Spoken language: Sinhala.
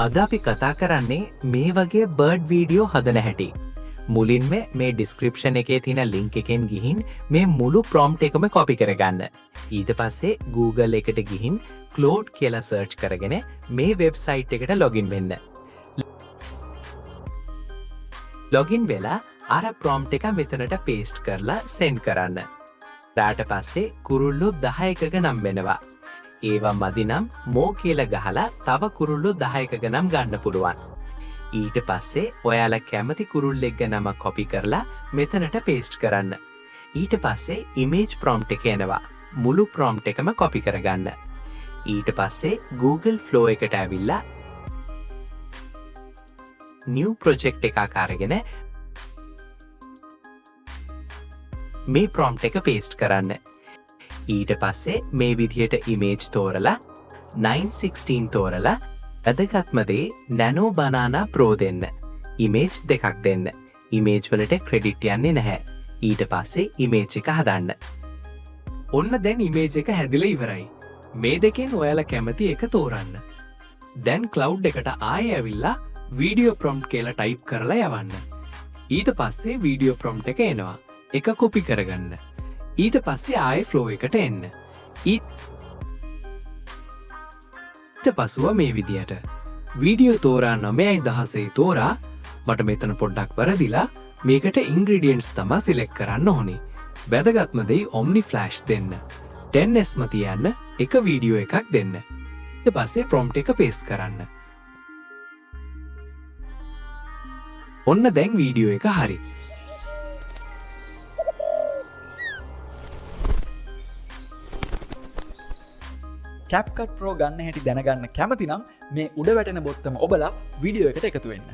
අද අපි කතා කරන්නේ මේ වගේ බර්ඩ් වීඩියෝ හදන හැටි. මුලින්ම මේ ඩිස්ක්‍රිප්ෂන් එකේ තියෙන ලින්ක් එකෙන් ගිහින් මේ මුළු ප්‍රොම්ප්ට් එකම කොපි කරගන්න. ඊට පස්සේ Google එකට ගිහින් Claude කියලා සර්ච් කරගෙන මේ වෙබ්සයිට් එකට ලොගින් වෙන්න. ලොගින් වෙලා අර ප්‍රොම්ප්ට් එක මෙතනට පේස්ට් කරලා සෙන්ඩ් කරන්න. ඊට පස්සේ කුරුල්ලෝ 10ක නම් වෙනවා. ඒවා මදිනම් මෝ කියල ගහලා තව කුරුල්ලු 10ක නම් ගන්න පුළුවන්. ඊට පස්සේ ඔයාලා කැමති කුරුල්ලෙක්ග නම කොපි කරලා මෙතනට පේස්ට් කරන්න. ඊට පස්සේ ඉමේජ් ප්‍රොම්ප්ට් එක එනවා. මුළු ප්‍රොම්ප්ට් එකම කොපි කරගන්න. ඊට පස්සේ Google Flow එකට ඇවිල්ලා new project එකක් අරගෙන මේ ප්‍රොම්ප්ට් එක පේස්ට් කරන්න. ඊට පස්සේ මේ විදිහට ඉමේජ් තෝරලා 916 තෝරලා වැදගත්මදේ නැනෝ බනානා ප්‍රෝ දෙන්න. ඉමේජ් දෙකක් දෙන්න. ඉමේජ් වලට ක්‍රෙඩිට් යන්නේ නැහැ. ඊට පස්සේ ඉමේජ් එක හදන්න. ඔන්න දැන් ඉමේජ් එක හැදිලා ඉවරයි. මේ දෙකෙන් ඔයාලා කැමති එක තෝරන්න. දැන් Cloud එකට ආයෙ ඇවිල්ලා වීඩියෝ ප්‍රොම්ප්ට් කියලා ටයිප් කරලා යවන්න. ඊට පස්සේ වීඩියෝ ප්‍රොම්ප්ට් එක එනවා. එක කොපි කරගන්න. ඊට පස්සේ ආයෙ ෆ්ලෝ එකට එන්න. ඊට පසුව මේ විදියට වීඩියෝ තෝරා 9,1000 තෝරා මට මෙතන පොඩ්ඩක් වරදිලා මේකට ඉන්ග්‍රීඩියන්ට්ස් තමා සිලෙක්ට් කරන්න ඕනේ. වැදගත්ම දේ Omni Flash දෙන්න. 10s ම තියන්න එක වීඩියෝ එකක් දෙන්න. ඊට පස්සේ ප්‍රොම්ප්ට් එක පේස්ට් කරන්න. ඔන්න දැන් වීඩියෝ එක හරි. CapCut Pro ගන්න හැටි දැනගන්න කැමති නම් මේ උඩ වැටෙන බොත්තම ඔබලා වීඩියෝ එකට එකතු වෙන්න.